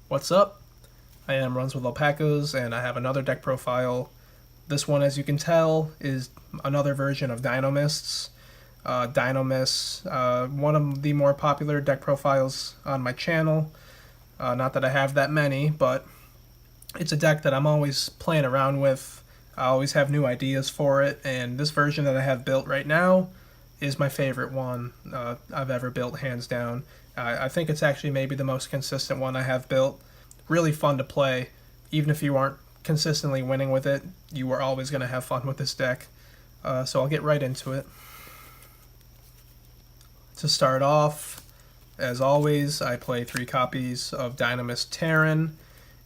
What's up? I am Runs with Alpacas, and I have another deck profile. This one, as you can tell, is another version of Dinomists. Dinomists, one of the more popular deck profiles on my channel. Not that I have that many, but it's a deck that I'm always playing around with. I always have new ideas for it, and this version that I have built right now is my favorite one I've ever built, hands down. I think it's actually maybe the most consistent one I have built. Really fun to play. Even if you aren't consistently winning with it, you are always going to have fun with this deck. So I'll get right into it. To start off, as always, I play 3 copies of Dinomist Terran.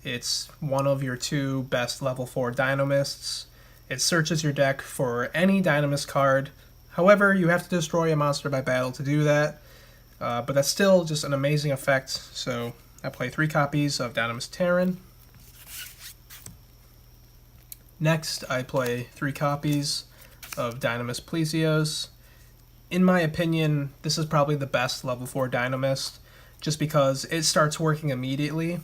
It's one of your 2 best level 4 Dinomists. It searches your deck for any Dinomist card. However, you have to destroy a monster by battle to do that. But that's still just an amazing effect. So I play 3 copies of Dinomist Terran. Next, I play 3 copies of Dinomist Plesio's. In my opinion, this is probably the best level 4 Dinomist, just because it starts working immediately.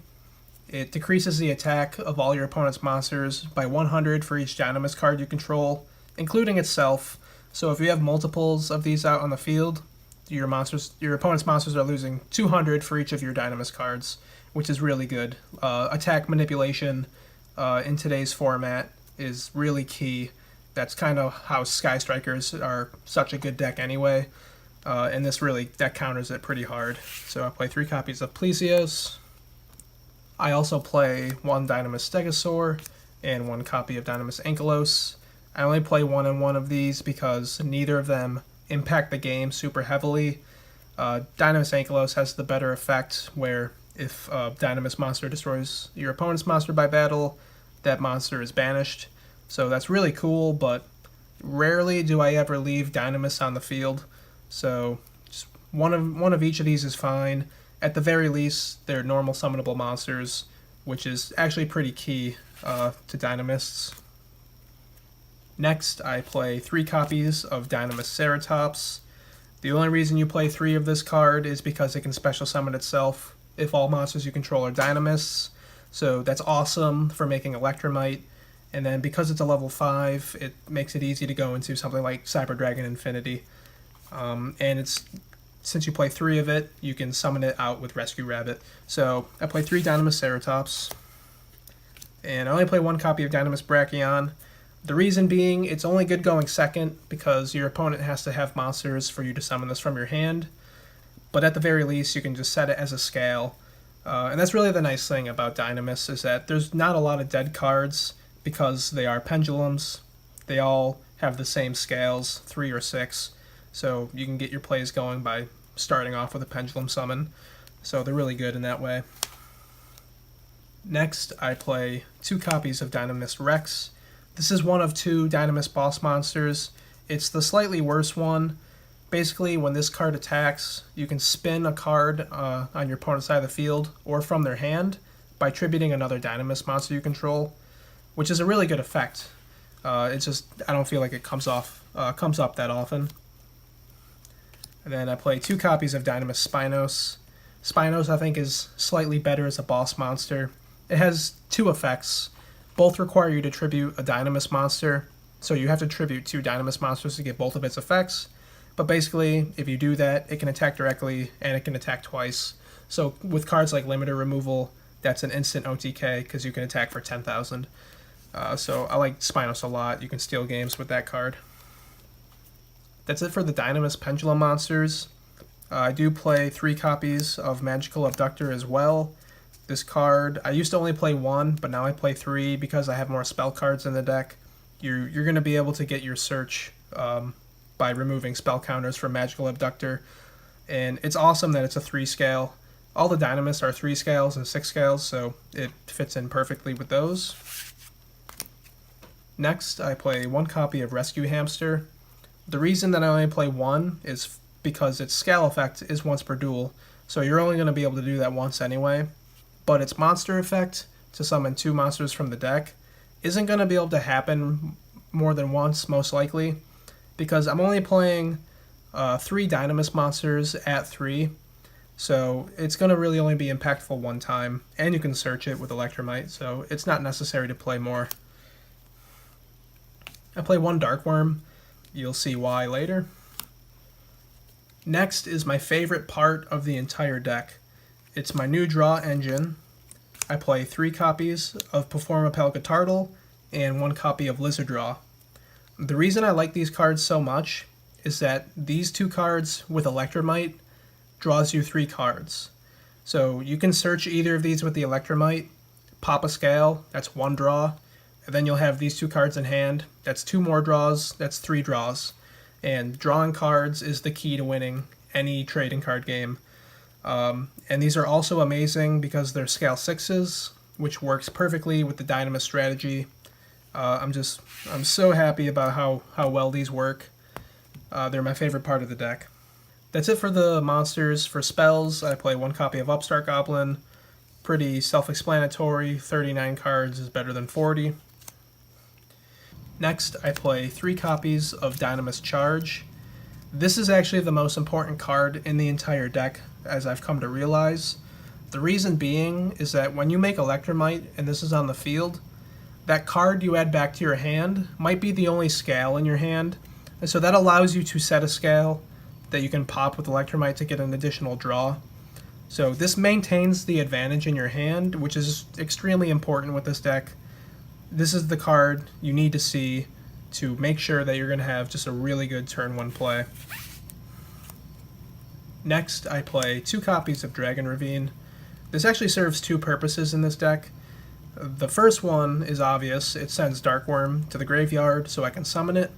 It decreases the attack of all your opponent's monsters by 100 for each Dinomist card you control, including itself. So if you have multiples of these out on the field, your opponent's monsters are losing 200 for each of your Dinomist cards, which is really good. Attack manipulation in today's format is really key. That's kind of how Sky Strikers are such a good deck anyway, and that counters it pretty hard. So I play 3 copies of Plesio's. I also play 1 Dinomist Stegosaur and 1 copy of Dinomist Ankylos. I only play 1 and 1 of these because neither of them impact the game super heavily. Dinomist Ankylos has the better effect, where if a Dinomist monster destroys your opponent's monster by battle, that monster is banished. So that's really cool, but rarely do I ever leave Dinomists on the field. So just one of each of these is fine. At the very least, they're normal summonable monsters, which is actually pretty key to Dinomists. Next, I play 3 copies of Dinomist Ceratops. The only reason you play 3 of this card is because it can special summon itself if all monsters you control are Dinomists. So that's awesome for making Electromite. And then because it's a level 5, it makes it easy to go into something like Cyber Dragon Infinity. Since you play 3 of it, you can summon it out with Rescue Rabbit. So I play 3 Dinomist Ceratops. And I only play 1 copy of Dinomist Brachion. The reason being, it's only good going second because your opponent has to have monsters for you to summon this from your hand. But at the very least, you can just set it as a scale. And that's really the nice thing about Dinomists, is that there's not a lot of dead cards because they are pendulums. They all have the same scales, 3 or 6. So you can get your plays going by starting off with a pendulum summon. So they're really good in that way. Next, I play 2 copies of Dinomist Rex. This is one of 2 Dinomist boss monsters. It's the slightly worse one. Basically, when this card attacks, you can spin a card on your opponent's side of the field or from their hand by tributing another Dinomist monster you control, which is a really good effect. It's just, I don't feel like it comes up that often. And then I play 2 copies of Dinomist Spinos. Spinos, I think, is slightly better as a boss monster. It has 2 effects. Both require you to tribute a Dinomist monster, so you have to tribute 2 Dinomist monsters to get both of its effects. But basically, if you do that, it can attack directly, and it can attack twice. So with cards like Limiter Removal, that's an instant OTK, because you can attack for 10,000. So I like Spinos a lot. You can steal games with that card. That's it for the Dinomist Pendulum monsters. I do play 3 copies of Magical Abductor as well. This card, I used to only play 1, but now I play 3 because I have more spell cards in the deck. You're going to be able to get your search by removing spell counters from Magical Abductor. And it's awesome that it's a 3 scale. All the Dinomists are 3 scales and 6 scales, so it fits in perfectly with those. Next, I play 1 copy of Rescue Hamster. The reason that I only play 1 is because its scale effect is once per duel, so you're only going to be able to do that once anyway. But its monster effect, to summon 2 monsters from the deck, isn't going to be able to happen more than once, most likely, because I'm only playing 3 Dinomist monsters at 3. So it's going to really only be impactful one time, and you can search it with Electromite, so it's not necessary to play more. I play one Dark Worm. You'll see why later. Next is my favorite part of the entire deck. It's my new draw engine. I play 3 copies of Performa Pelcatartle and 1 copy of Lizard Draw. The reason I like these cards so much is that these 2 cards with Electromite draws you 3 cards. So you can search either of these with the Electromite, pop a scale, that's 1 draw, and then you'll have these 2 cards in hand, that's 2 more draws, that's 3 draws. And drawing cards is the key to winning any trading card game. And these are also amazing because they're scale 6s, which works perfectly with the Dinomist strategy. I'm so happy about how well these work. They're my favorite part of the deck. That's it for the monsters. For spells, I play 1 copy of Upstart Goblin. Pretty self-explanatory, 39 cards is better than 40. Next, I play 3 copies of Dinomist Charge. This is actually the most important card in the entire deck, as I've come to realize. The reason being is that when you make Electromite, and this is on the field, that card you add back to your hand might be the only scale in your hand, and so that allows you to set a scale that you can pop with Electromite to get an additional draw. So this maintains the advantage in your hand, which is extremely important with this deck. This is the card you need to see to make sure that you're going to have just a really good turn 1 play. Next, I play 2 copies of Dragon Ravine. This actually serves 2 purposes in this deck. The first one is obvious. It sends Dark Worm to the graveyard so I can summon it.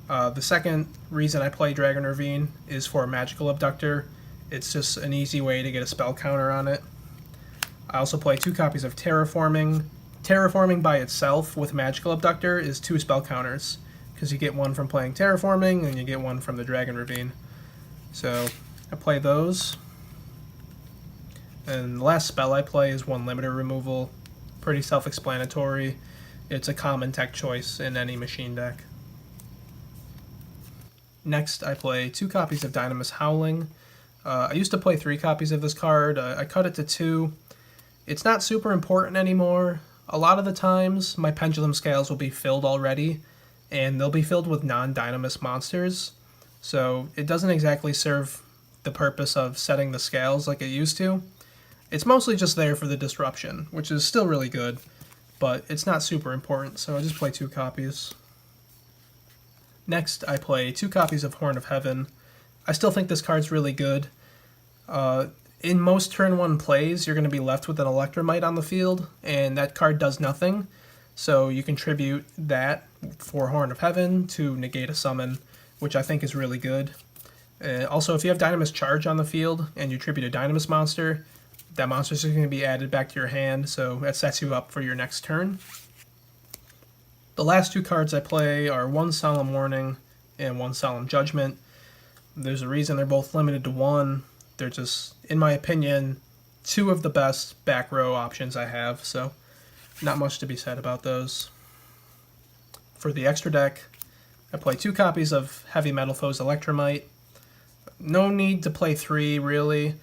The second reason I play Dragon Ravine is for Magical Abductor. It's just an easy way to get a spell counter on it. I also play 2 copies of Terraforming. Terraforming by itself with Magical Abductor is 2 spell counters, because you get 1 from playing Terraforming and you get 1 from the Dragon Ravine. So I play those. And the last spell I play is 1 Limiter Removal. Pretty self-explanatory. It's a common tech choice in any machine deck. Next, I play 2 copies of Dinomist Howling. I used to play 3 copies of this card. I cut it to 2. It's not super important anymore. A lot of the times, my pendulum scales will be filled already, and they'll be filled with non-Dinomist monsters. So it doesn't exactly serve the purpose of setting the scales like it used to. It's mostly just there for the disruption, which is still really good, but it's not super important, so I just play 2 copies. Next, I play 2 copies of Horn of Heaven. I still think this card's really good. In most turn 1 plays, you're going to be left with an Electromite on the field, and that card does nothing. So you contribute that for Horn of Heaven to negate a summon, which I think is really good. Also, if you have Dinomist Charge on the field and you tribute a Dinomist monster, that monster is going to be added back to your hand, so that sets you up for your next turn. The last 2 cards I play are 1 Solemn Warning and 1 Solemn Judgment. There's a reason they're both limited to 1. They're just, in my opinion, 2 of the best back row options I have, so not much to be said about those. For the extra deck, I play 2 copies of Heavy Metal Foes Electromite. No need to play 3, really.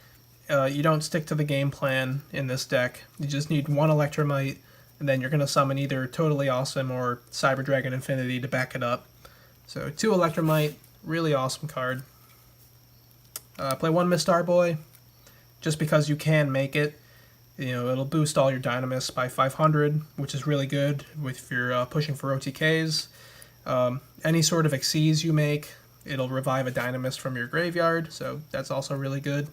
You don't stick to the game plan in this deck. You just need 1 Electromite, and then you're going to summon either Totally Awesome or Cyber Dragon Infinity to back it up. So 2 Electromite, really awesome card. Play 1 Mistar Boy, just because you can make it. You know, it'll boost all your Dinomists by 500, which is really good if you're pushing for OTKs. Any sort of Xyz you make, it'll revive a Dinomist from your graveyard, so that's also really good.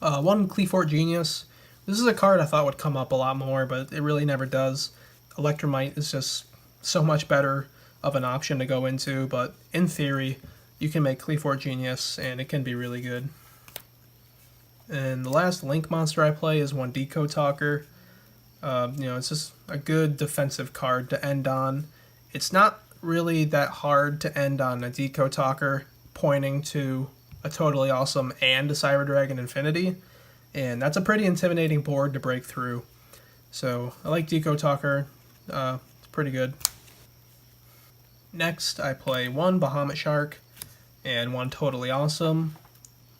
1 Cleafort Genius. This is a card I thought would come up a lot more, but it really never does. Electromite is just so much better of an option to go into, but in theory, you can make Cleafort Genius, and it can be really good. And the last Link monster I play is 1 Decode Talker. It's just a good defensive card to end on. It's not really that hard to end on a Decode Talker pointing to a Totally Awesome and a Cyber Dragon Infinity, and that's a pretty intimidating board to break through. So I like Decode Talker. It's pretty good. Next, I play 1 Bahamut Shark and 1 Totally Awesome.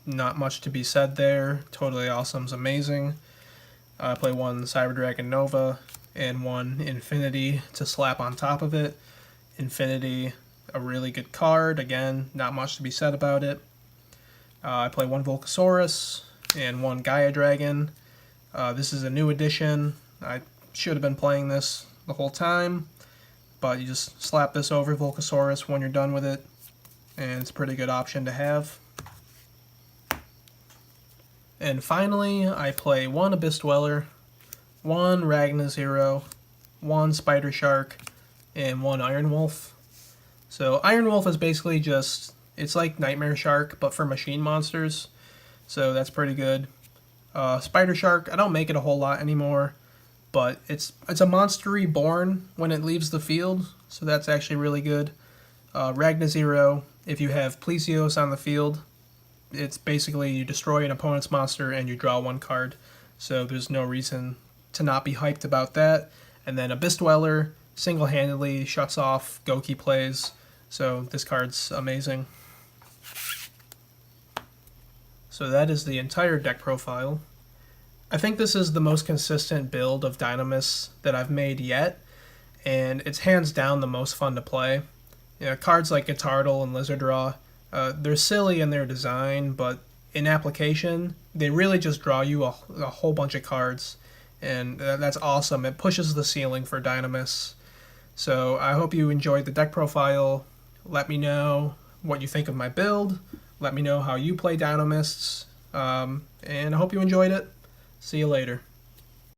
not much to be said there. Totally Awesome's amazing. I play one Cyber Dragon Nova and one Infinity to slap on top of it. Infinity, a really good card. Again, not much to be said about it. I play one Volcasaurus and one Gaia Dragon. This is a new edition. I should have been playing this the whole time, but you just slap this over Volcasaurus when you're done with it, and it's a pretty good option to have. And finally, I play one Abyss Dweller, one Ragna Zero, one Spider Shark, and one Iron Wolf. So Iron Wolf is basically just, it's like Nightmare Shark, but for machine monsters. So that's pretty good. Spider Shark, I don't make it a whole lot anymore, but it's a monster reborn when it leaves the field, so that's actually really good. Ragna Zero, if you have Plesiosaurs on the field, it's basically you destroy an opponent's monster and you draw one card, so there's no reason to not be hyped about that. And then Abyss Dweller single-handedly shuts off Goki plays, so this card's amazing. So that is the entire deck profile. I think this is the most consistent build of Dinomists that I've made yet, and it's hands down the most fun to play. You know, cards like Guitardle and Lizardraw, they're silly in their design, but in application, they really just draw you a whole bunch of cards, and that's awesome. It pushes the ceiling for Dinomists. So I hope you enjoyed the deck profile. Let me know what you think of my build. Let me know how you play Dinomists, and I hope you enjoyed it. See you later.